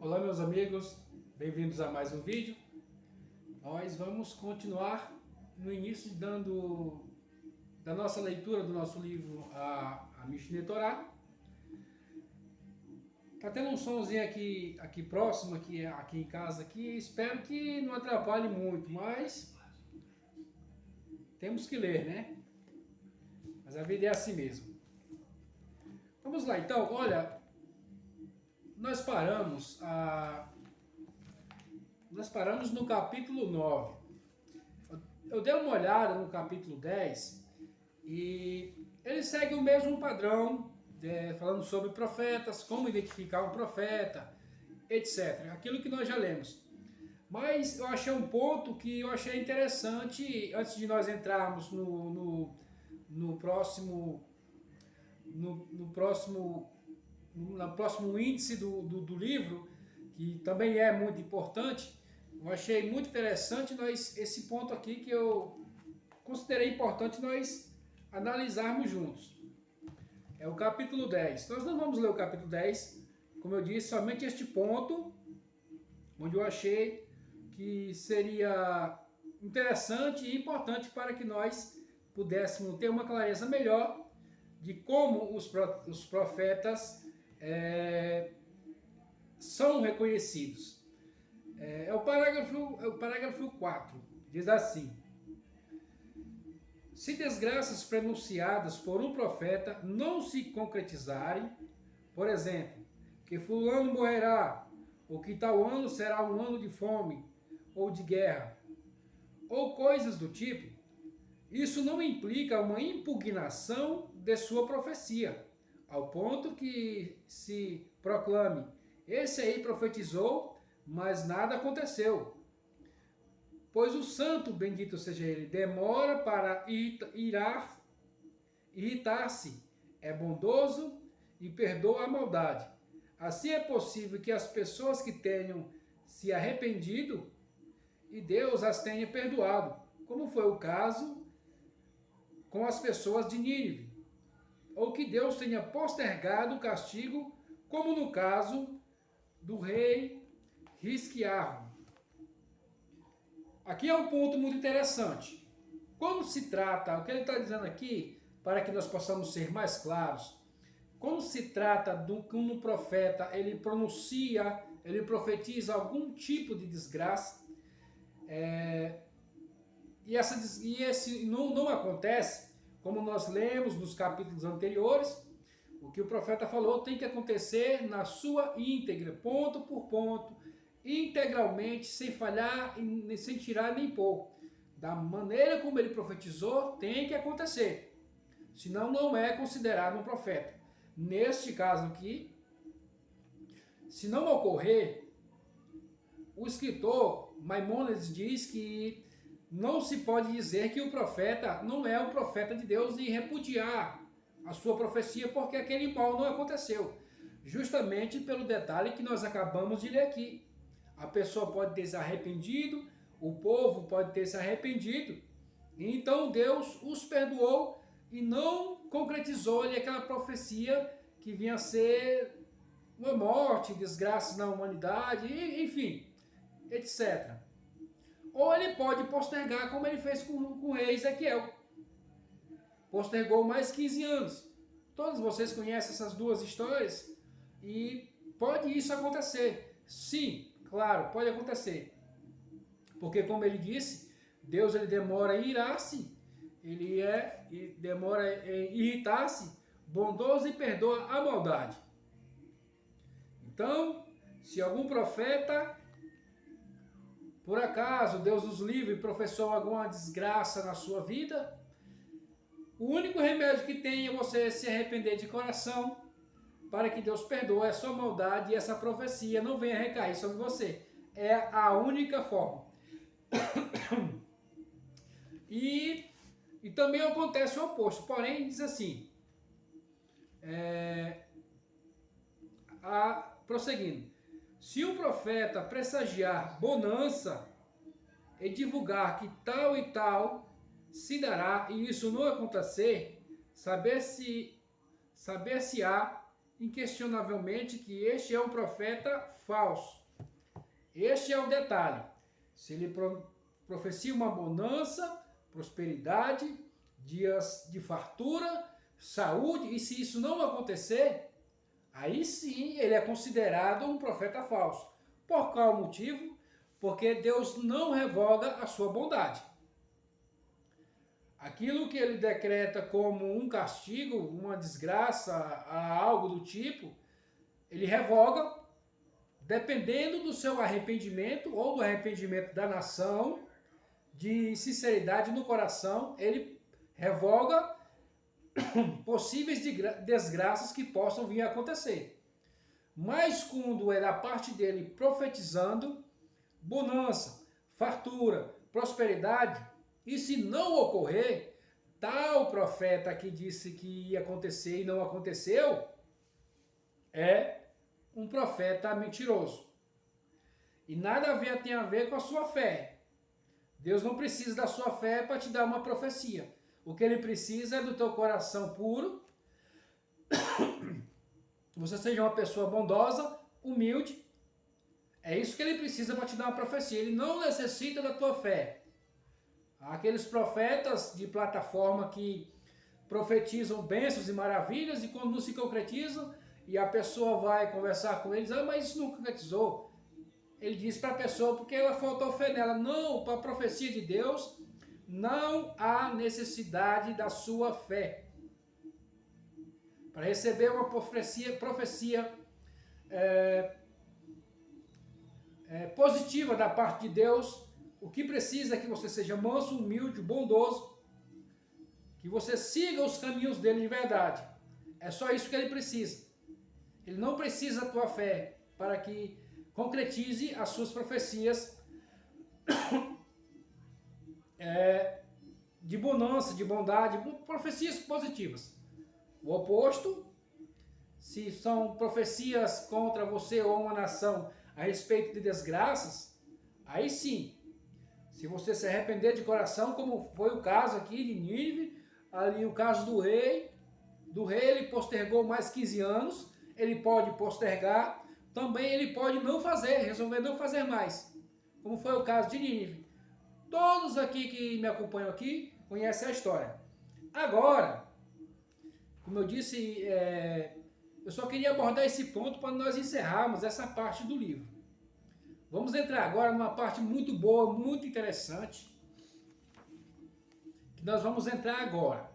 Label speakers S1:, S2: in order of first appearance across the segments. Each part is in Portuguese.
S1: Olá meus amigos, bem-vindos a mais um vídeo. Nós vamos continuar no início da nossa leitura do nosso livro a Mishneh Torah. Tá tendo um somzinho aqui próximo, aqui em casa, espero que não atrapalhe muito, mas temos que ler, né? Mas a vida é assim mesmo. Vamos lá então, olha, nós paramos no capítulo 9. Eu dei uma olhada no capítulo 10 e ele segue o mesmo padrão, falando sobre profetas, como identificar um profeta, etc. Aquilo que nós já lemos. Mas eu achei um ponto que eu achei interessante, antes de nós entrarmos no próximo índice do livro, que também é muito importante. Eu achei muito interessante esse ponto aqui que eu considerei importante nós analisarmos juntos. É o capítulo 10. Nós não vamos ler o capítulo 10, como eu disse, somente este ponto, onde eu achei que seria interessante e importante para que nós pudéssemos ter uma clareza melhor de como os profetas são reconhecidos. É o parágrafo 4, diz assim: se desgraças pronunciadas por um profeta não se concretizarem, por exemplo, que fulano morrerá, ou que tal ano será um ano de fome ou de guerra, ou coisas do tipo, isso não implica uma impugnação de sua profecia, ao ponto que se proclame: esse aí profetizou, mas nada aconteceu. Pois o santo, bendito seja ele, demora para irritar-se, é bondoso e perdoa a maldade. Assim é possível que as pessoas que tenham se arrependido e Deus as tenha perdoado, como foi o caso com as pessoas de Nínive, ou que Deus tenha postergado o castigo, como no caso do rei Hisquiarro. Aqui é um ponto muito interessante. Quando se trata, o que ele está dizendo aqui, para que nós possamos ser mais claros, quando se trata de um profeta, ele profetiza algum tipo de desgraça, e esse não acontece, como nós lemos nos capítulos anteriores, o que o profeta falou tem que acontecer na sua íntegra, ponto por ponto, integralmente, sem falhar, sem tirar nem pôr. Da maneira como ele profetizou, tem que acontecer. Senão não é considerado um profeta. Neste caso aqui, se não ocorrer, o escritor Maimônides diz que não se pode dizer que o profeta não é um profeta de Deus e repudiar a sua profecia porque aquele mal não aconteceu. Justamente pelo detalhe que nós acabamos de ler aqui. A pessoa pode ter se arrependido, o povo pode ter se arrependido, e então Deus os perdoou e não concretizou-lhe aquela profecia que vinha a ser uma morte, desgraças na humanidade, enfim, etc. Ou ele pode postergar, como ele fez com o rei Ezequiel. Postergou mais 15 anos. Todos vocês conhecem essas duas histórias e pode isso acontecer. Sim, claro, pode acontecer. Porque, como ele disse, Deus ele demora em irar-se, demora em irritar-se, bondoso e perdoa a maldade. Então, se algum profeta, por acaso, Deus nos livre, professou alguma desgraça na sua vida, o único remédio que tem é você se arrepender de coração, para que Deus perdoe a sua maldade e essa profecia não venha recair sobre você. É a única forma. E também acontece o oposto. Porém, diz assim, prosseguindo, se o profeta pressagiar bonança e divulgar que tal e tal se dará e isso não acontecer, saber-se-á inquestionavelmente que este é um profeta falso. Este é o detalhe. Se ele profecia uma bonança, prosperidade, dias de fartura, saúde, e se isso não acontecer, aí sim ele é considerado um profeta falso. Por qual motivo? Porque Deus não revoga a sua bondade. Aquilo que ele decreta como um castigo, uma desgraça, algo do tipo, ele revoga, dependendo do seu arrependimento ou do arrependimento da nação, de sinceridade no coração, ele revoga possíveis desgraças que possam vir a acontecer. Mas quando é da parte dele profetizando bonança, fartura, prosperidade, e se não ocorrer, tal profeta que disse que ia acontecer e não aconteceu, é um profeta mentiroso. E nada tem a ver com a sua fé. Deus não precisa da sua fé para te dar uma profecia. O que ele precisa é do teu coração puro, que você seja uma pessoa bondosa, humilde. É isso que ele precisa para te dar uma profecia. Ele não necessita da tua fé. Aqueles profetas de plataforma que profetizam bênçãos e maravilhas e quando não se concretizam e a pessoa vai conversar com eles, mas isso não concretizou. Ele diz para a pessoa porque ela faltou fé nela. Não, para a profecia de Deus não há necessidade da sua fé. Para receber uma profecia positiva da parte de Deus, o que precisa é que você seja manso, humilde, bondoso, que você siga os caminhos dele de verdade. É só isso que ele precisa. Ele não precisa da tua fé para que concretize as suas profecias de bonança, de bondade, profecias positivas. O oposto, se são profecias contra você ou uma nação a respeito de desgraças, aí sim, se você se arrepender de coração, como foi o caso aqui de Nínive, ali o caso do rei ele postergou mais 15 anos, ele pode postergar, também ele pode não fazer, resolver não fazer mais, como foi o caso de Nínive. Todos aqui que me acompanham aqui conhecem a história. Agora, como eu disse, eu só queria abordar esse ponto para nós encerrarmos essa parte do livro. Vamos entrar agora numa parte muito boa, muito interessante, que nós vamos entrar agora.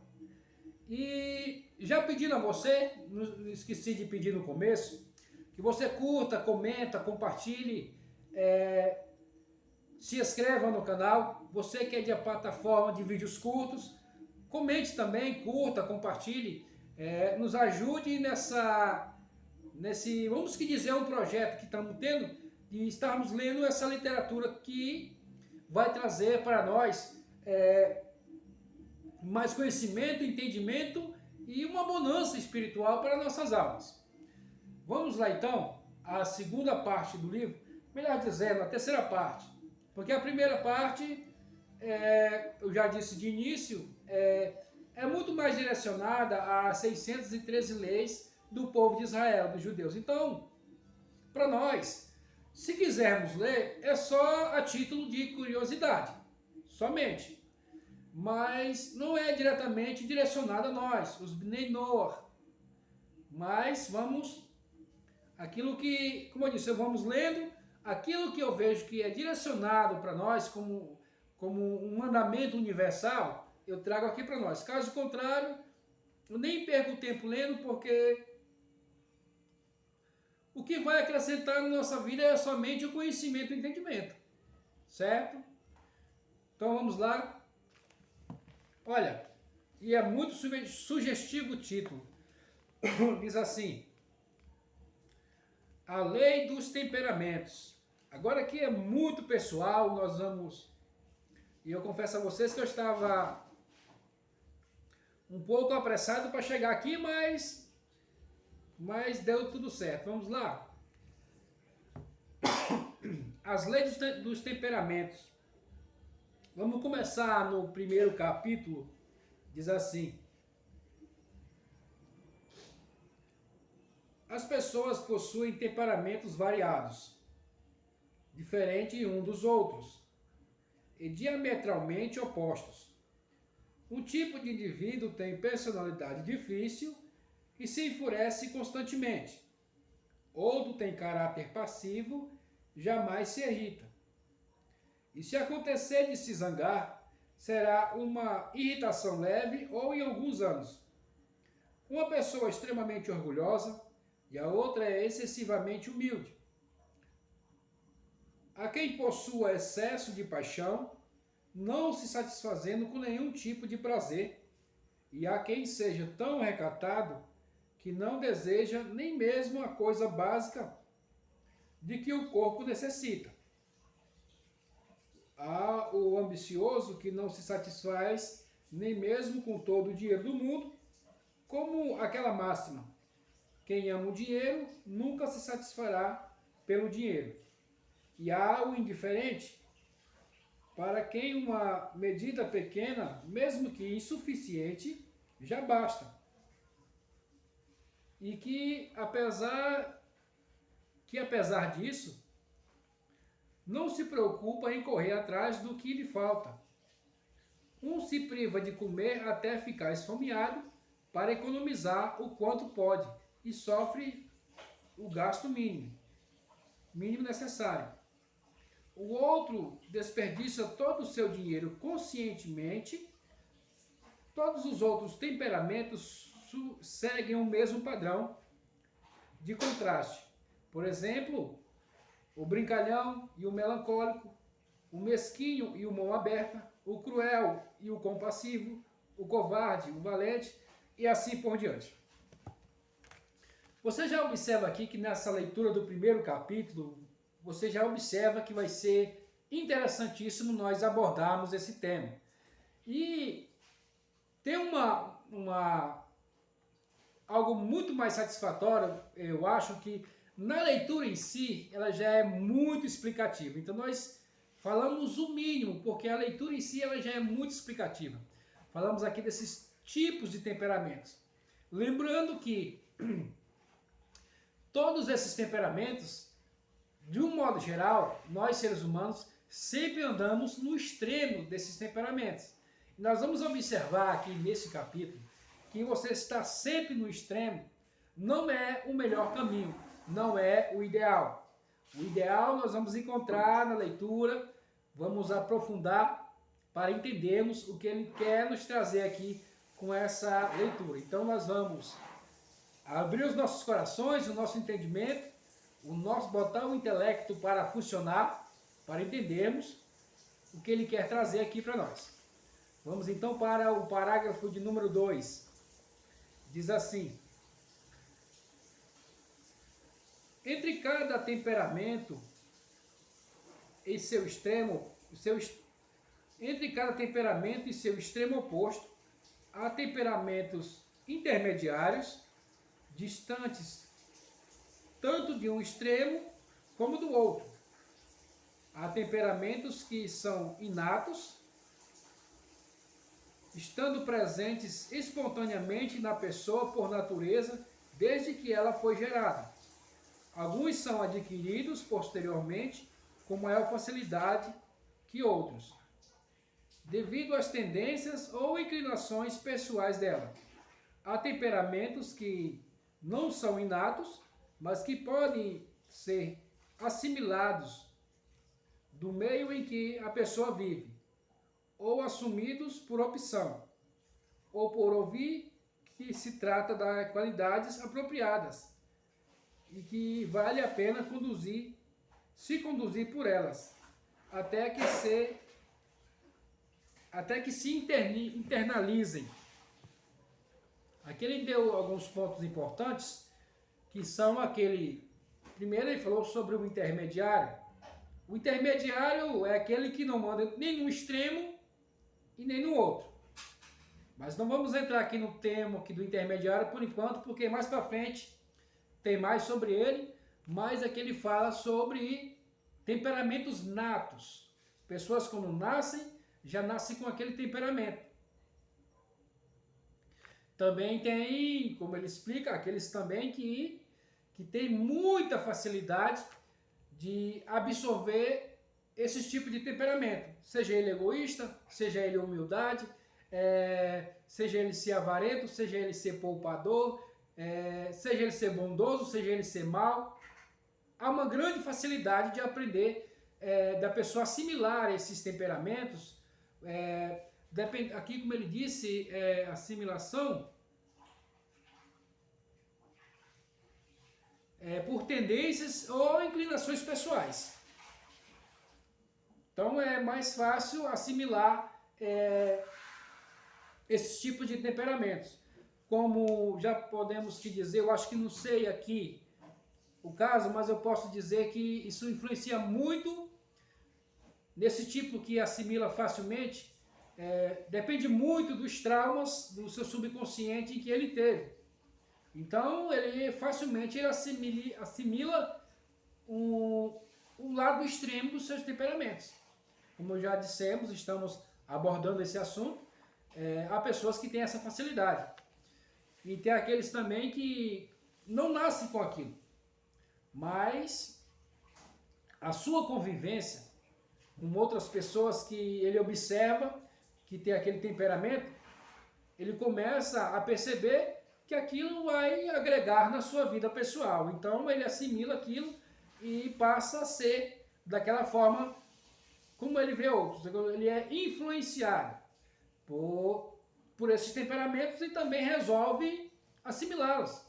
S1: E já pedindo a você, não esqueci de pedir no começo, que você curta, comenta, compartilhe, se inscreva no canal. Você que é de plataforma de vídeos curtos, comente também, curta, compartilhe, nos ajude nesse, vamos que dizer, um projeto que estamos tendo, de estarmos lendo essa literatura que vai trazer para nós mais conhecimento, entendimento e uma bonança espiritual para nossas almas. Vamos lá então, a segunda parte do livro, melhor dizendo, a terceira parte, porque a primeira parte, eu já disse de início, é muito mais direcionada a 613 leis do povo de Israel, dos judeus. Então, para nós, se quisermos ler, é só a título de curiosidade, somente. Mas não é diretamente direcionado a nós, os Bnei Noach. Mas vamos, aquilo que, como eu disse, vamos lendo, aquilo que eu vejo que é direcionado para nós como um mandamento universal, eu trago aqui para nós. Caso contrário, eu nem perco tempo lendo, porque o que vai acrescentar na nossa vida é somente o conhecimento e o entendimento. Certo? Então vamos lá. Olha, e é muito sugestivo o título. Diz assim: A Lei dos Temperamentos. Agora aqui é muito pessoal, nós vamos... E eu confesso a vocês que eu estava um pouco apressado para chegar aqui, mas deu tudo certo. Vamos lá. As leis dos temperamentos. Vamos começar no primeiro capítulo. Diz assim: As pessoas possuem temperamentos variados, diferentes um dos outros, e diametralmente opostos. Um tipo de indivíduo tem personalidade difícil e se enfurece constantemente. Outro tem caráter passivo, jamais se irrita. E se acontecer de se zangar, será uma irritação leve ou em alguns anos. Uma pessoa extremamente orgulhosa e a outra é excessivamente humilde. Há quem possua excesso de paixão, não se satisfazendo com nenhum tipo de prazer, e há quem seja tão recatado que não deseja nem mesmo a coisa básica de que o corpo necessita. Há o ambicioso que não se satisfaz nem mesmo com todo o dinheiro do mundo, como aquela máxima: quem ama o dinheiro nunca se satisfará pelo dinheiro. E há o indiferente, para quem uma medida pequena, mesmo que insuficiente, já basta. E que apesar disso, não se preocupa em correr atrás do que lhe falta. Um se priva de comer até ficar esfomeado para economizar o quanto pode e sofre o gasto mínimo necessário. O outro desperdiça todo o seu dinheiro conscientemente. Todos os outros temperamentos seguem o mesmo padrão de contraste. Por exemplo, o brincalhão e o melancólico, o mesquinho e o mão aberta, o cruel e o compassivo, o covarde, o valente e assim por diante. Você já observa aqui que nessa leitura do primeiro capítulo, você já observa que vai ser interessantíssimo nós abordarmos esse tema. E tem algo muito mais satisfatório, eu acho que na leitura em si, ela já é muito explicativa. Então nós falamos o mínimo, porque a leitura em si ela já é muito explicativa. Falamos aqui desses tipos de temperamentos. Lembrando que todos esses temperamentos, de um modo geral, nós seres humanos sempre andamos no extremo desses temperamentos. E nós vamos observar aqui nesse capítulo que você estar sempre no extremo não é o melhor caminho, não é o ideal. O ideal nós vamos encontrar na leitura, vamos aprofundar para entendermos o que ele quer nos trazer aqui com essa leitura. Então nós vamos abrir os nossos corações, o nosso entendimento, botar o intelecto para funcionar, para entendermos o que ele quer trazer aqui para nós. Vamos então para o parágrafo de número 2. Diz assim: entre cada temperamento e seu extremo, entre cada temperamento e seu extremo oposto, há temperamentos intermediários, distantes tanto de um extremo como do outro. Há temperamentos que são inatos, estando presentes espontaneamente na pessoa por natureza, desde que ela foi gerada. Alguns são adquiridos posteriormente com maior facilidade que outros, devido às tendências ou inclinações pessoais dela. Há temperamentos que não são inatos, mas que podem ser assimilados do meio em que a pessoa vive, ou assumidos por opção, ou por ouvir que se trata de qualidades apropriadas e que vale a pena se conduzir por elas, até que se internalizem. Aqui ele deu alguns pontos importantes, que são primeiro ele falou sobre o intermediário. O intermediário é aquele que não manda nem no extremo e nem no outro. Mas não vamos entrar aqui no tema aqui do intermediário por enquanto, porque mais para frente tem mais sobre ele, mas aqui ele fala sobre temperamentos natos. Pessoas quando nascem, já nascem com aquele temperamento. Também tem, como ele explica, aqueles também que que tem muita facilidade de absorver esse tipo de temperamento, seja ele egoísta, seja ele humildade, seja ele ser avarento, seja ele ser poupador, seja ele ser bondoso, seja ele ser mau. Há uma grande facilidade de aprender, da pessoa assimilar esses temperamentos. Aqui, como ele disse, assimilação por tendências ou inclinações pessoais. Então é mais fácil assimilar esses tipos de temperamentos. Como já podemos te dizer, eu acho que não sei aqui o caso, mas eu posso dizer que isso influencia muito nesse tipo que assimila facilmente. Depende muito dos traumas do seu subconsciente em que ele teve. Então ele facilmente assimila o lado extremo dos seus temperamentos. Como já dissemos, estamos abordando esse assunto. Há pessoas que têm essa facilidade. E tem aqueles também que não nascem com aquilo. Mas a sua convivência com outras pessoas que ele observa, que tem aquele temperamento, ele começa a perceber que aquilo vai agregar na sua vida pessoal. Então ele assimila aquilo e passa a ser daquela forma como ele vê outros. Ele é influenciado por esses temperamentos e também resolve assimilá-los,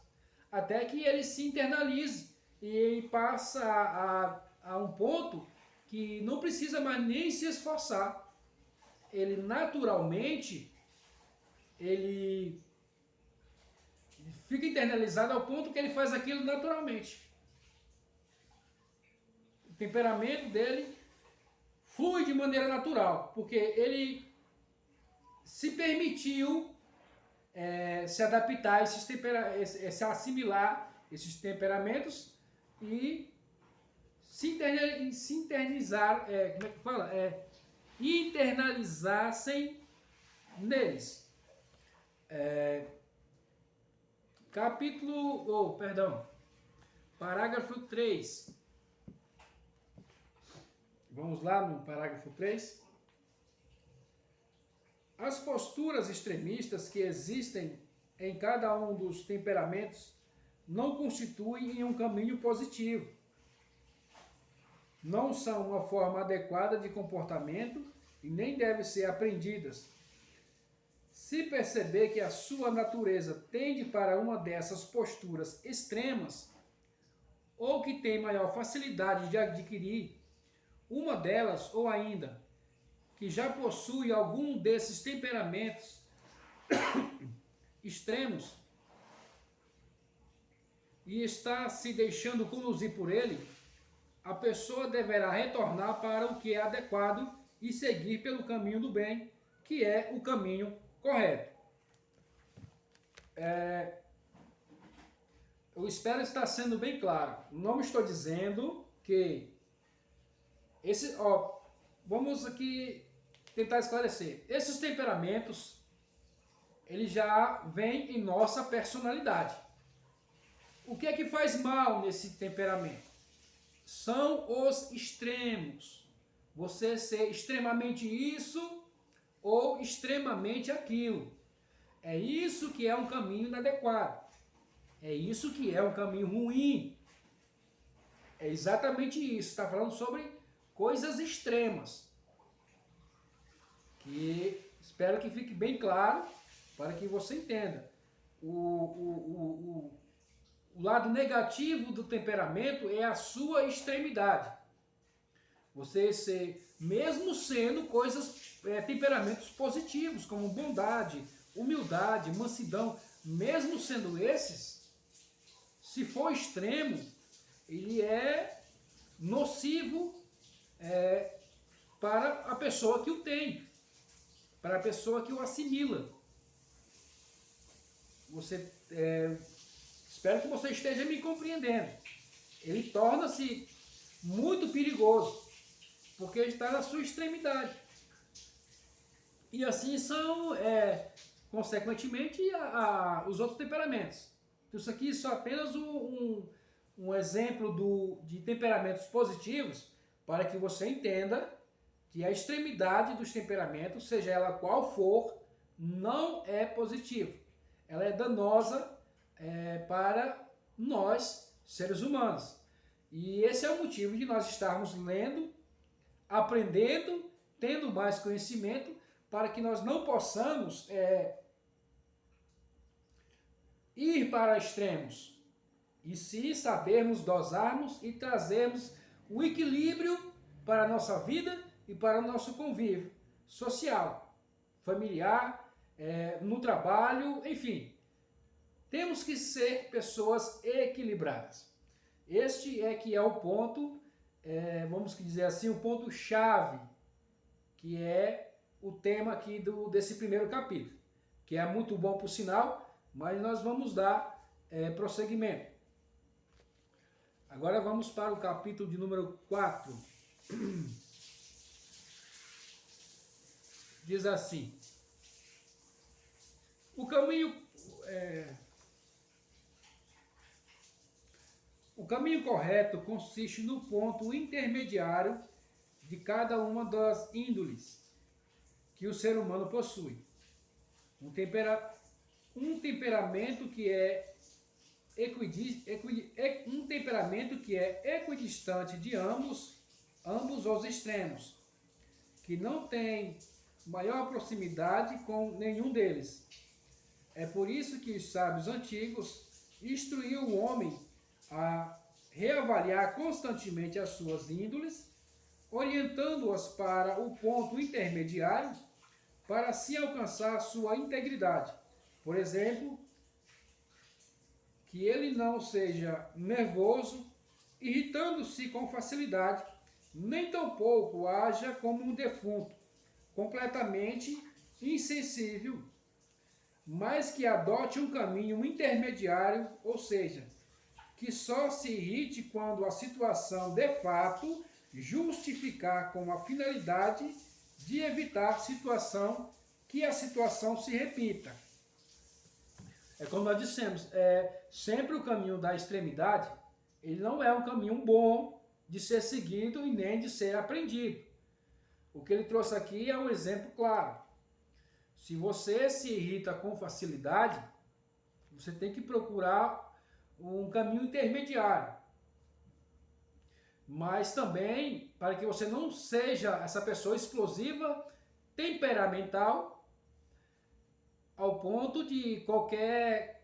S1: até que ele se internalize e passa a um ponto que não precisa mais nem se esforçar. Ele naturalmente, ele fica internalizado ao ponto que ele faz aquilo naturalmente. O temperamento dele flui de maneira natural, porque ele se permitiu se adaptar, se assimilar esses temperamentos e se internalizar, como é que fala? Internalizassem neles. Parágrafo 3. Vamos lá no parágrafo 3. As posturas extremistas que existem em cada um dos temperamentos não constituem um caminho positivo. Não são uma forma adequada de comportamento e nem devem ser aprendidas. Se perceber que a sua natureza tende para uma dessas posturas extremas, ou que tem maior facilidade de adquirir uma delas, ou ainda que já possui algum desses temperamentos extremos e está se deixando conduzir por ele, a pessoa deverá retornar para o que é adequado e seguir pelo caminho do bem, que é o caminho correto. Eu espero estar sendo bem claro. Não estou dizendo que vamos aqui tentar esclarecer. Esses temperamentos, eles já vêm em nossa personalidade. O que é que faz mal nesse temperamento? São os extremos. Você ser extremamente isso ou extremamente aquilo. É isso que é um caminho inadequado. É isso que é um caminho ruim. É exatamente isso. Está falando sobre coisas extremas. Que espero que fique bem claro para que você entenda. O lado negativo do temperamento é a sua extremidade. Você ser, mesmo sendo temperamentos positivos, como bondade, humildade, mansidão, mesmo sendo esses, se for extremo, ele é nocivo para a pessoa que o tem, para a pessoa que o assimila. Espero que você esteja me compreendendo. Ele torna-se muito perigoso, porque ele está na sua extremidade. E assim são, consequentemente, os outros temperamentos. Isso aqui é só apenas um exemplo de temperamentos positivos para que você entenda que a extremidade dos temperamentos, seja ela qual for, não é positiva. Ela é danosa para nós, seres humanos. E esse é o motivo de nós estarmos lendo, aprendendo, tendo mais conhecimento, para que nós não possamos ir para extremos, e se sabermos dosarmos e trazermos o equilíbrio para a nossa vida e para o nosso convívio social, familiar, no trabalho, enfim. Temos que ser pessoas equilibradas. Este que é o ponto, vamos dizer assim, o ponto-chave, que é o tema aqui desse primeiro capítulo, que é muito bom por sinal, mas nós vamos dar prosseguimento. Agora vamos para o capítulo de número 4. Diz assim: o caminho correto consiste no ponto intermediário de cada uma das índoles que o ser humano possui. Um temperamento que é equidistante de ambos os extremos, que não tem maior proximidade com nenhum deles. É por isso que os sábios antigos instruíam o homem a reavaliar constantemente as suas índoles, orientando-as para o ponto intermediário, para assim alcançar a sua integridade. Por exemplo, que ele não seja nervoso, irritando-se com facilidade, nem tampouco haja como um defunto, completamente insensível, mas que adote um caminho intermediário, ou seja, que só se irrite quando a situação de fato justificar com a finalidade de evitar que a situação se repita. É como nós dissemos, sempre o caminho da extremidade, ele não é um caminho bom de ser seguido e nem de ser aprendido. O que ele trouxe aqui é um exemplo claro. Se você se irrita com facilidade, você tem que procurar um caminho intermediário. Mas também, para que você não seja essa pessoa explosiva, temperamental, ao ponto de qualquer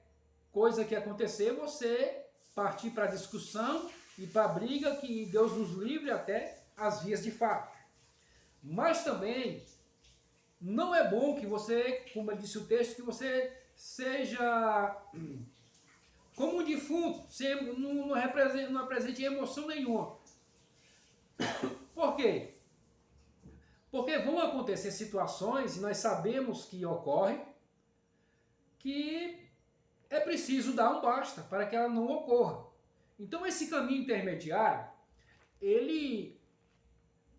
S1: coisa que acontecer, você partir para a discussão e para a briga, que Deus nos livre até as vias de fato. Mas também não é bom que você, como ele disse o texto, que você seja como um defunto, não apresente emoção nenhuma. Por quê? Porque vão acontecer situações, e nós sabemos que ocorrem, que é preciso dar um basta para que ela não ocorra. Então esse caminho intermediário, ele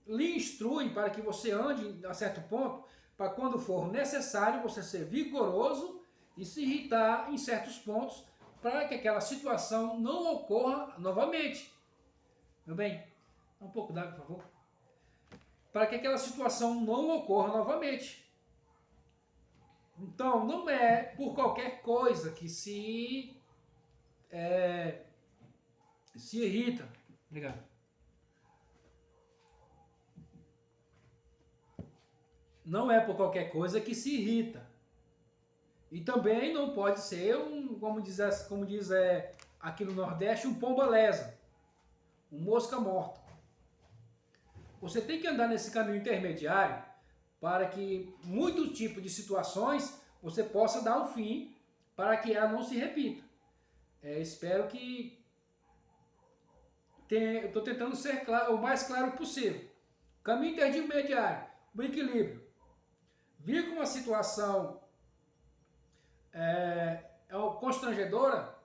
S1: lhe instrui para que você ande a certo ponto, para quando for necessário você ser vigoroso e se irritar em certos pontos, para que aquela situação não ocorra novamente. Meu bem, dá um pouco d'água, por favor. Para que aquela situação não ocorra novamente. Então, não é por qualquer coisa que se irrita. Obrigado. Não é por qualquer coisa que se irrita. E também não pode ser como diz aqui no Nordeste, um pomba-lesa, um mosca morta. Você tem que andar nesse caminho intermediário para que muitos tipos de situações você possa dar um fim para que ela não se repita. Espero que eu estou tentando ser o mais claro possível. Caminho intermediário, o equilíbrio. Vir com uma situação constrangedora,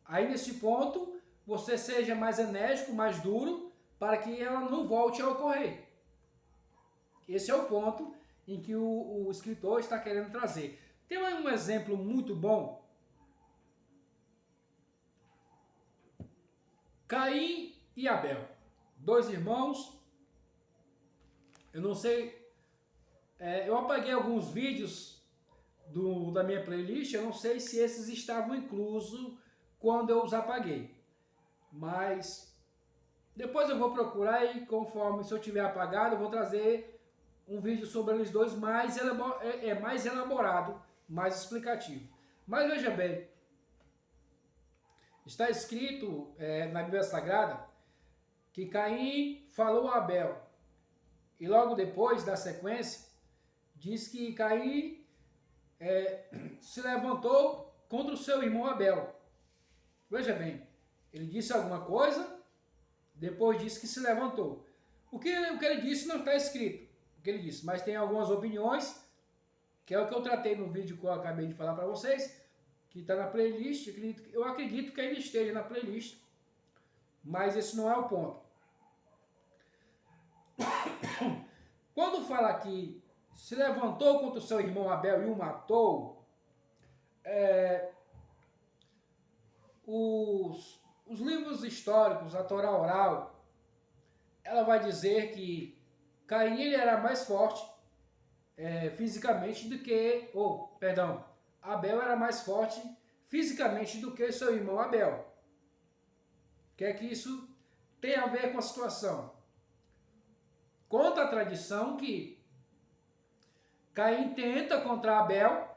S1: aí nesse ponto você seja mais enérgico, mais duro, para que ela não volte a ocorrer. Esse é o ponto em que o escritor está querendo trazer. Tem um exemplo muito bom Caim e Abel, dois irmãos. Eu não sei, eu apaguei alguns vídeos da minha playlist, eu não sei se esses estavam inclusos quando eu os apaguei. Mas depois eu vou procurar e conforme, se eu tiver apagado, eu vou trazer um vídeo sobre eles dois mais elaborado, mais explicativo. Mas veja bem, está escrito na Bíblia Sagrada que Caim falou a Abel. E logo depois da sequência, diz que Caim se levantou contra o seu irmão Abel. Veja bem, ele disse alguma coisa, depois disse que se levantou. O que ele disse não está escrito, o que ele disse, mas tem algumas opiniões, que é o que eu tratei no vídeo que eu acabei de falar para vocês, que está na playlist. Eu acredito que ele esteja na playlist, mas esse não é o ponto. Quando fala que se levantou contra o seu irmão Abel e o matou, os livros históricos, a Torá oral, ela vai dizer que Caim ele era mais forte fisicamente do que, Abel era mais forte fisicamente do que seu irmão Abel. O que é que isso tem a ver com a situação? Conta a tradição que Caim tenta contra Abel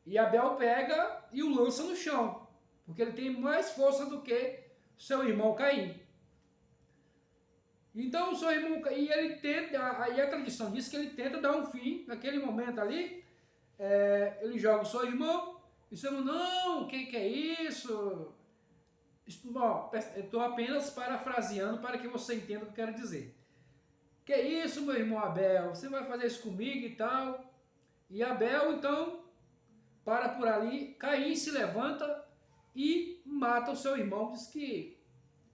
S1: e Abel pega e o lança no chão, porque ele tem mais força do que seu irmão Caim. Então o seu irmão, e ele tenta, aí a tradição diz que ele tenta dar um fim naquele momento ali. Ele joga o seu irmão e o seu irmão, não, que é isso? Bom, eu estou apenas parafraseando para que você entenda o que eu quero dizer. Que é isso, meu irmão Abel? Você vai fazer isso comigo e tal? E Abel, então, para por ali. Caim se levanta e mata o seu irmão. Diz que,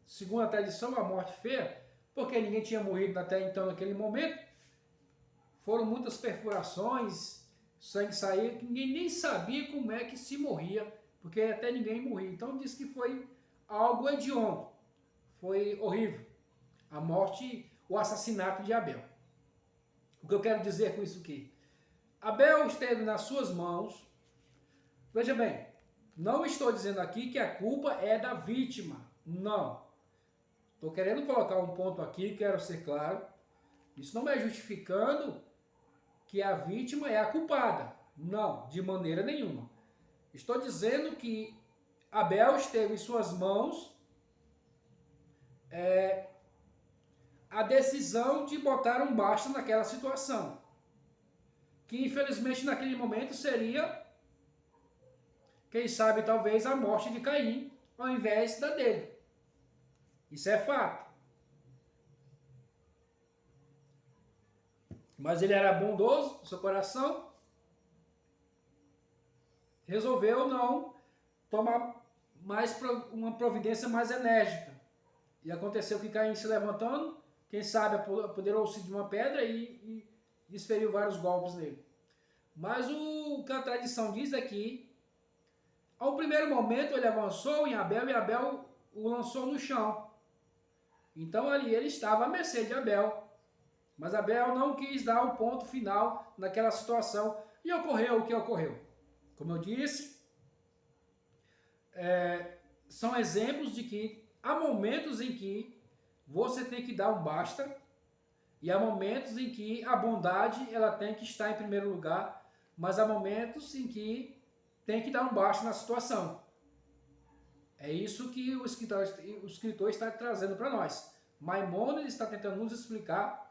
S1: segundo a tradição, a morte feia, porque ninguém tinha morrido até então naquele momento. Foram muitas perfurações, sangue saía, ninguém nem sabia como é que se morria, porque até ninguém morria. Então diz que foi algo hediondo, foi horrível. A morte, o assassinato de Abel. O que eu quero dizer com isso aqui? Abel esteve nas suas mãos. Veja bem, não estou dizendo aqui que a culpa é da vítima. Não. Estou querendo colocar um ponto aqui, quero ser claro. Isso não é justificando que a vítima é a culpada. Não, de maneira nenhuma. Estou dizendo que Abel esteve em suas mãos a decisão de botar um basta naquela situação. Que infelizmente naquele momento seria, quem sabe talvez, a morte de Caim ao invés da dele. Isso é fato. Mas ele era bondoso, seu coração, resolveu não tomar uma providência mais enérgica. E aconteceu que Caim se levantando, quem sabe apoderou-se de uma pedra e desferiu vários golpes nele. Mas o que a tradição diz é que, ao primeiro momento, ele avançou em Abel e Abel o lançou no chão. Então ali ele estava à mercê de Abel. Mas Abel não quis dar o ponto final naquela situação. E ocorreu o que ocorreu. Como eu disse, são exemplos de que há momentos em que você tem que dar um basta. E há momentos em que a bondade ela tem que estar em primeiro lugar. Mas há momentos em que tem que dar um basta na situação. É isso que o escritor está trazendo para nós. Maimônides está tentando nos explicar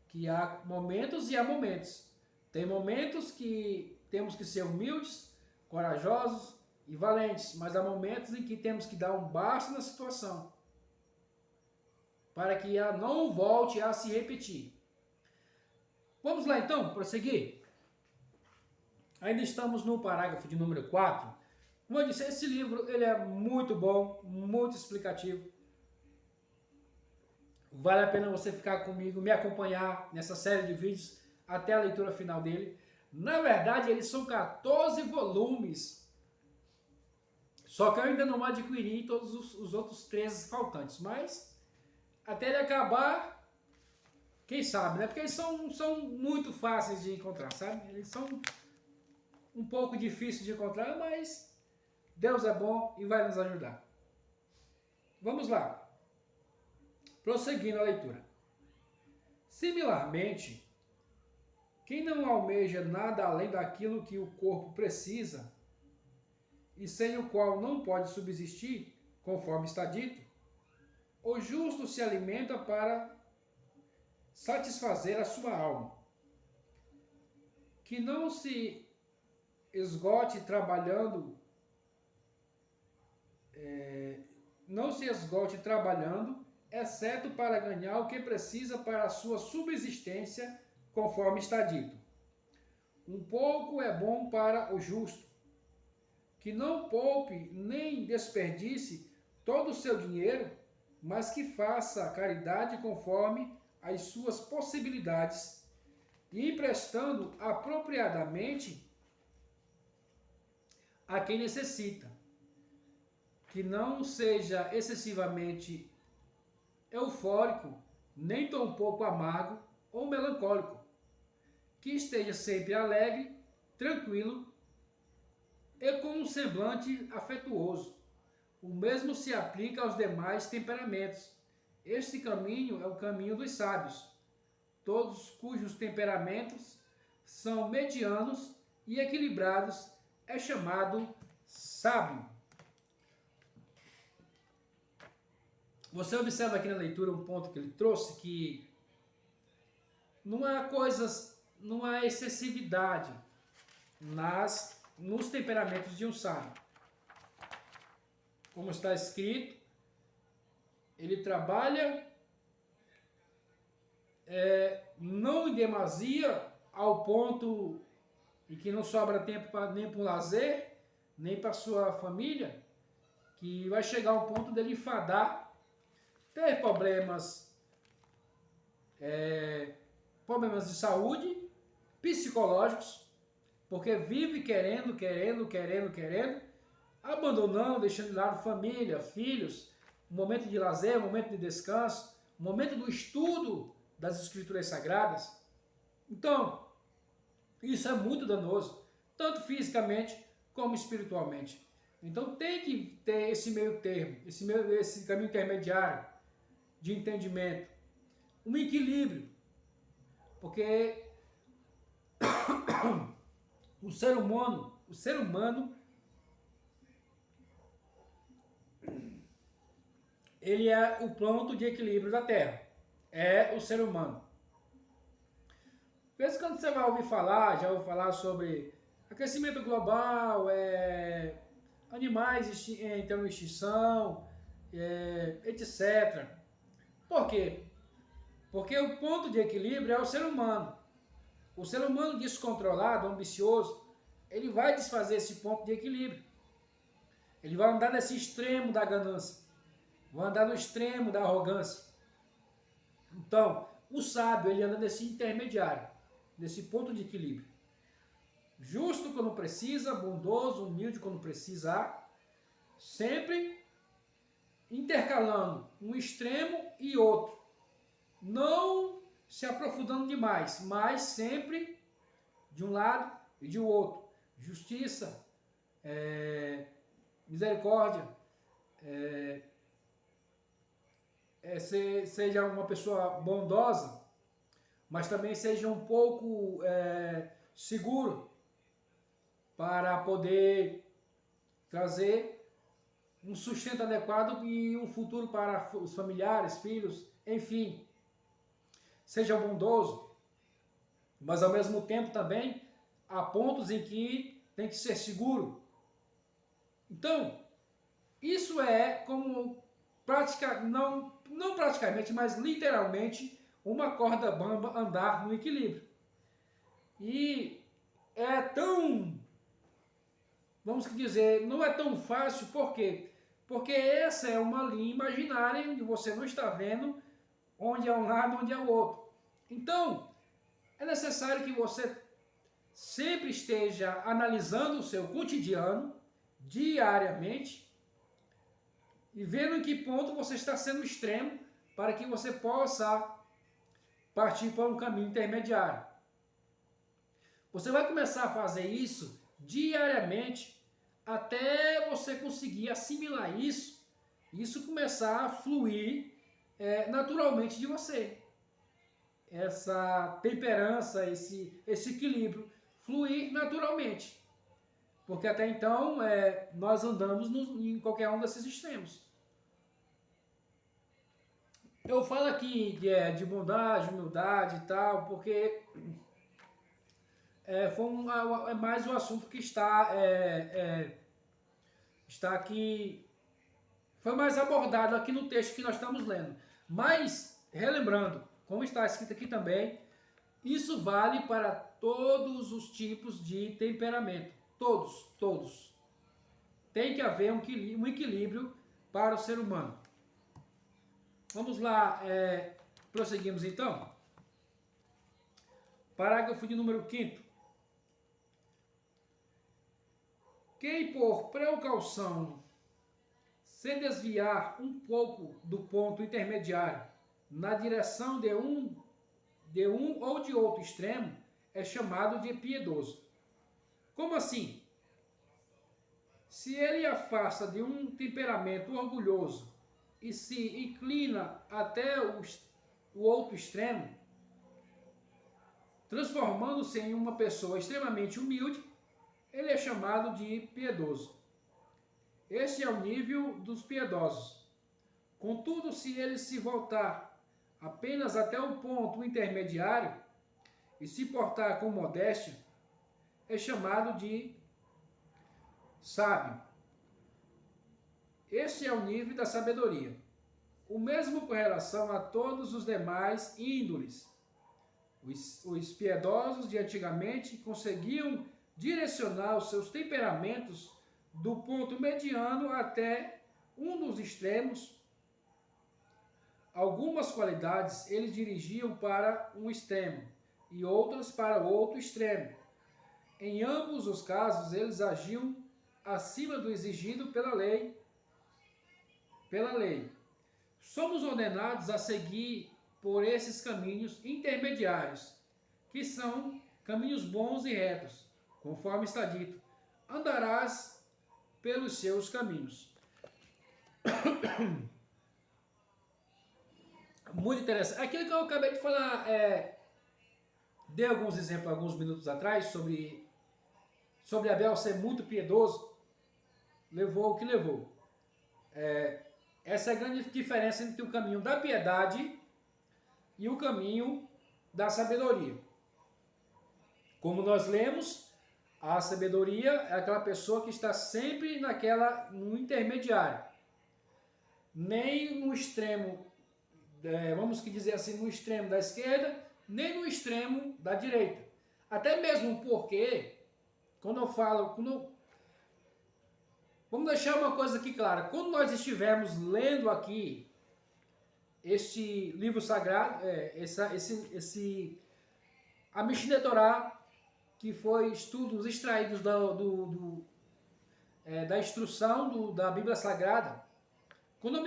S1: que há momentos e há momentos. Tem momentos que temos que ser humildes, corajosos e valentes, mas há momentos em que temos que dar um basta na situação, para que ela não volte a se repetir. Vamos lá então, prosseguir. Ainda estamos no parágrafo de número 4. Como eu disse, esse livro ele é muito bom, muito explicativo. Vale a pena você ficar comigo, me acompanhar nessa série de vídeos até a leitura final dele. Na verdade, eles são 14 volumes Só que eu ainda não adquiri todos os outros 13 faltantes, mas até ele acabar, quem sabe, né? Porque eles são muito fáceis de encontrar, sabe? Eles são um pouco difíceis de encontrar, mas Deus é bom e vai nos ajudar. Vamos lá. Prosseguindo a leitura. Similarmente, quem não almeja nada além daquilo que o corpo precisa, e sem o qual não pode subsistir, conforme está dito, o justo se alimenta para satisfazer a sua alma, que não se esgote trabalhando, exceto para ganhar o que precisa para a sua subsistência, conforme está dito. Um pouco é bom para o justo, que não poupe nem desperdice todo o seu dinheiro, mas que faça a caridade conforme as suas possibilidades, e emprestando apropriadamente a quem necessita, que não seja excessivamente eufórico, nem tampouco amargo ou melancólico, que esteja sempre alegre, tranquilo e com um semblante afetuoso. O mesmo se aplica aos demais temperamentos. Este caminho é o caminho dos sábios, todos cujos temperamentos são medianos e equilibrados é chamado sábio. Você observa aqui na leitura um ponto que ele trouxe, que não há excessividade nos temperamentos de um sábio. Como está escrito, ele trabalha não em demasia, ao ponto em que não sobra tempo nem para o lazer, nem para sua família, que vai chegar ao ponto dele enfadar, ter problemas de saúde, psicológicos, porque vive querendo, abandonando, deixando de lado família, filhos, um momento de lazer, um momento de descanso, um momento do estudo das Escrituras Sagradas. Então, isso é muito danoso, tanto fisicamente como espiritualmente. Então tem que ter esse meio termo, esse caminho intermediário de entendimento, um equilíbrio, porque o ser humano, ele é o ponto de equilíbrio da Terra, é o ser humano. Às vezes quando você vai ouvir falar, já ouviu falar sobre aquecimento global, animais entrando em extinção, etc. Por quê? Porque o ponto de equilíbrio é o ser humano. O ser humano descontrolado, ambicioso, ele vai desfazer esse ponto de equilíbrio. Ele vai andar nesse extremo da ganância, vai andar no extremo da arrogância. Então, o sábio, ele anda nesse intermediário, nesse ponto de equilíbrio. Justo quando precisa, bondoso, humilde quando precisar, sempre intercalando um extremo e outro. Não se aprofundando demais, mas sempre de um lado e de outro. Justiça, misericórdia, seja uma pessoa bondosa, mas também seja um pouco seguro para poder trazer um sustento adequado e um futuro para os familiares, filhos, enfim. Seja bondoso, mas ao mesmo tempo também há pontos em que tem que ser seguro. Então, isso é como não praticamente, mas literalmente uma corda bamba andar no equilíbrio. E é tão, vamos dizer, não é tão fácil, por quê? Porque essa é uma linha imaginária onde você não está vendo onde é um lado, onde é o outro. Então, é necessário que você sempre esteja analisando o seu cotidiano, diariamente, e vendo em que ponto você está sendo extremo para que você possa partir para um caminho intermediário. Você vai começar a fazer isso diariamente até você conseguir assimilar isso e isso começar a fluir naturalmente de você. Essa temperança, esse equilíbrio fluir naturalmente. Porque até então nós andamos em qualquer um desses extremos. Eu falo aqui de bondade, humildade e tal, porque é mais um assunto que está aqui, foi mais abordado aqui no texto que nós estamos lendo. Mas, relembrando, como está escrito aqui também, isso vale para todos os tipos de temperamento. Todos. Tem que haver um equilíbrio para o ser humano. Vamos lá, prosseguimos então. Parágrafo de número 5º. Quem por precaução se desviar um pouco do ponto intermediário na direção de um ou de outro extremo é chamado de piedoso. Como assim? Se ele afasta de um temperamento orgulhoso e se inclina até o outro extremo, transformando-se em uma pessoa extremamente humilde, ele é chamado de piedoso. Este é o nível dos piedosos. Contudo, se ele se voltar apenas até o ponto intermediário e se portar com modéstia, é chamado de sábio. Este é o nível da sabedoria. O mesmo com relação a todos os demais índoles. Os piedosos de antigamente conseguiam direcionar os seus temperamentos do ponto mediano até um dos extremos. Algumas qualidades eles dirigiam para um extremo e outras para outro extremo. Em ambos os casos, eles agiam acima do exigido pela lei. Somos ordenados a seguir por esses caminhos intermediários, que são caminhos bons e retos, conforme está dito. Andarás pelos seus caminhos. Muito interessante. Aquilo que eu acabei de falar, dei alguns exemplos alguns minutos atrás sobre Abel ser muito piedoso, levou o que levou. Essa é a grande diferença entre o caminho da piedade e o caminho da sabedoria. Como nós lemos, a sabedoria é aquela pessoa que está sempre no intermediário. Nem no extremo, vamos dizer assim, no extremo da esquerda, nem no extremo da direita. Até mesmo porque, vamos deixar uma coisa aqui clara. Quando nós estivermos lendo aqui este livro sagrado, a Mishneh Torah, que foi estudos extraídos da instrução da Bíblia Sagrada, quando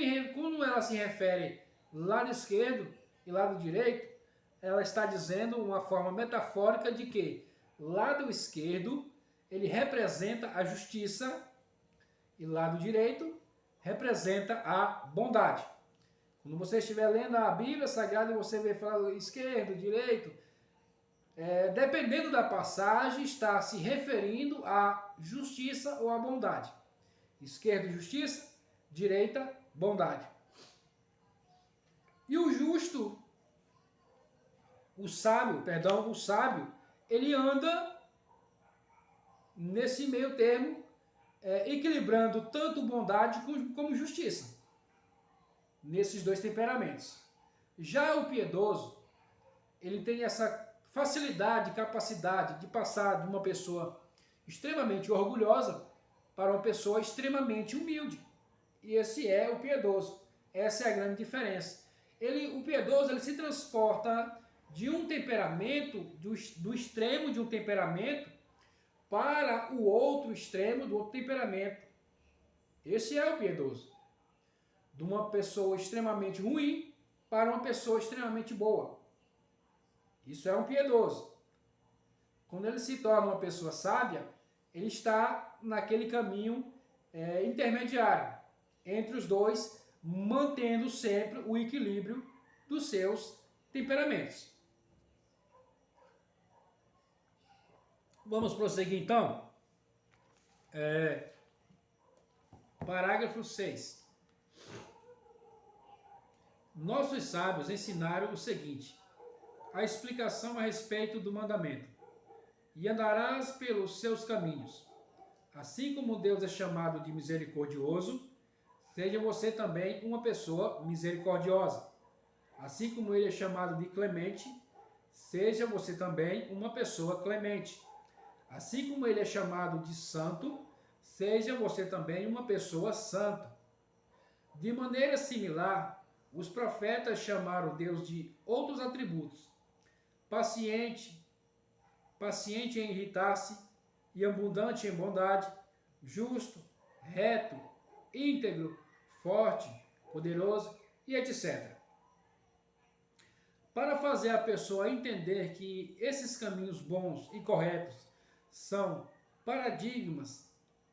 S1: ela se refere lado esquerdo e lado direito, ela está dizendo uma forma metafórica de que lado esquerdo ele representa a justiça e lado direito representa a bondade. Quando você estiver lendo a Bíblia Sagrada e você vê falar esquerdo, direito, dependendo da passagem, está se referindo à justiça ou à bondade. Esquerda, justiça, direita, bondade. E o justo, o sábio, ele anda nesse meio termo, equilibrando tanto bondade como justiça, nesses dois temperamentos. Já o piedoso, ele tem essa facilidade, capacidade de passar de uma pessoa extremamente orgulhosa para uma pessoa extremamente humilde. E esse é o piedoso. Essa é a grande diferença. O piedoso ele se transporta de um temperamento, do extremo de um temperamento, para o outro extremo do outro temperamento. Esse é o piedoso. de uma pessoa extremamente ruim para uma pessoa extremamente boa. Isso é um piedoso. Quando ele se torna uma pessoa sábia, ele está naquele caminho intermediário entre os dois, mantendo sempre o equilíbrio dos seus temperamentos. Vamos prosseguir então. Parágrafo 6. Nossos sábios ensinaram o seguinte: a explicação a respeito do mandamento: e andarás pelos seus caminhos. Assim como Deus é chamado de misericordioso, seja você também uma pessoa misericordiosa. Assim como ele é chamado de clemente, seja você também uma pessoa clemente. Assim como ele é chamado de santo, seja você também uma pessoa santa. De maneira similar, os profetas chamaram Deus de outros atributos: paciente em irritar-se e abundante em bondade, justo, reto, íntegro, forte, poderoso e etc. Para fazer a pessoa entender que esses caminhos bons e corretos são paradigmas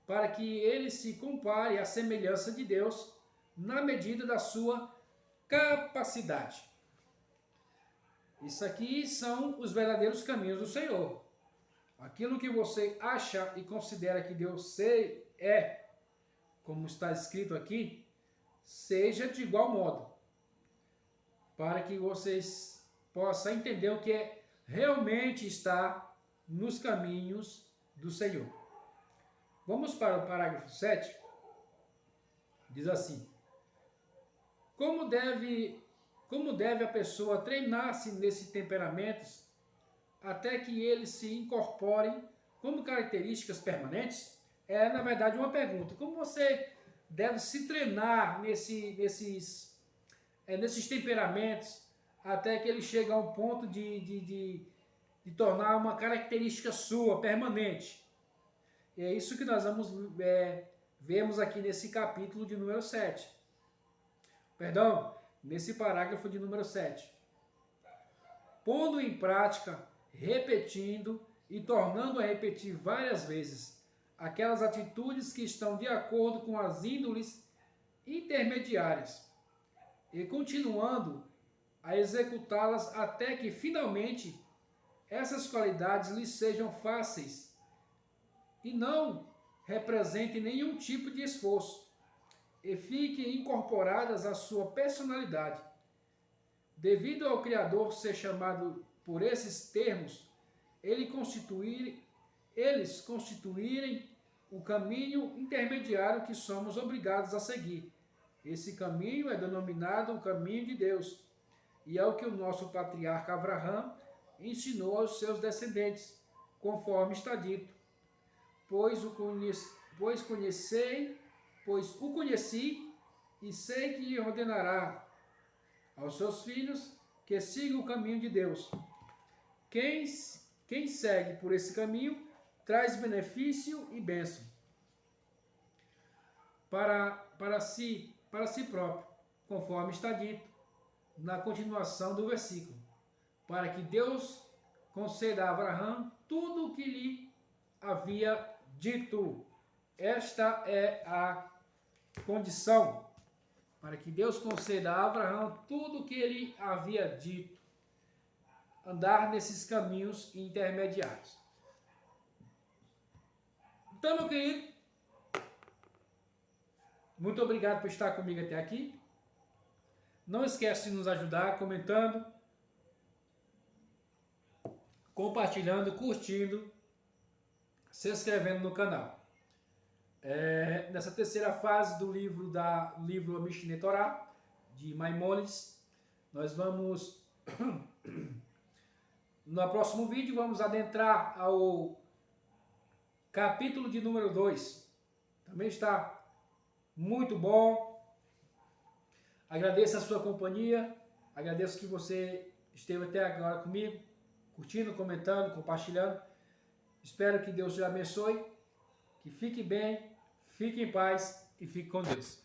S1: para que ele se compare à semelhança de Deus na medida da sua capacidade. Isso aqui são os verdadeiros caminhos do Senhor. Aquilo que você acha e considera que Deus é, como está escrito aqui, seja de igual modo, para que vocês possam entender o que realmente está nos caminhos do Senhor. Vamos para o parágrafo 7. Diz assim: Como deve a pessoa treinar-se nesses temperamentos até que eles se incorporem como características permanentes? É, na verdade, uma pergunta. Como você deve se treinar nesses temperamentos até que ele chegue a um ponto de tornar uma característica sua, permanente? E é isso que nós vemos aqui nesse capítulo de número 7. Perdão, nesse parágrafo de número 7. Pondo em prática, repetindo e tornando a repetir várias vezes aquelas atitudes que estão de acordo com as índoles intermediárias e continuando a executá-las até que finalmente essas qualidades lhes sejam fáceis e não representem nenhum tipo de esforço e fiquem incorporadas à sua personalidade. Devido ao Criador ser chamado por esses termos, eles constituírem o caminho intermediário que somos obrigados a seguir. Esse caminho é denominado o caminho de Deus, e é o que o nosso patriarca Abraão ensinou aos seus descendentes, conforme está dito: pois o conheci e sei que ordenará aos seus filhos que sigam o caminho de Deus. Quem segue por esse caminho traz benefício e bênção para si próprio, conforme está dito na continuação do versículo, para que Deus conceda a Abraão tudo o que lhe havia dito. Esta é a condição, para que Deus conceda a Abraão tudo o que ele havia dito, andar nesses caminhos intermediários. Então, meu querido, muito obrigado por estar comigo até aqui. Não esquece de nos ajudar comentando, compartilhando, curtindo, se inscrevendo no canal. Nessa terceira fase do livro A Mishneh Torah, de Maimônides, nós vamos, no próximo vídeo, vamos adentrar ao capítulo de número 2. Também está muito bom. Agradeço a sua companhia, agradeço que você esteve até agora comigo, curtindo, comentando, compartilhando. Espero que Deus te abençoe, que fique bem, fique em paz e fique com Deus.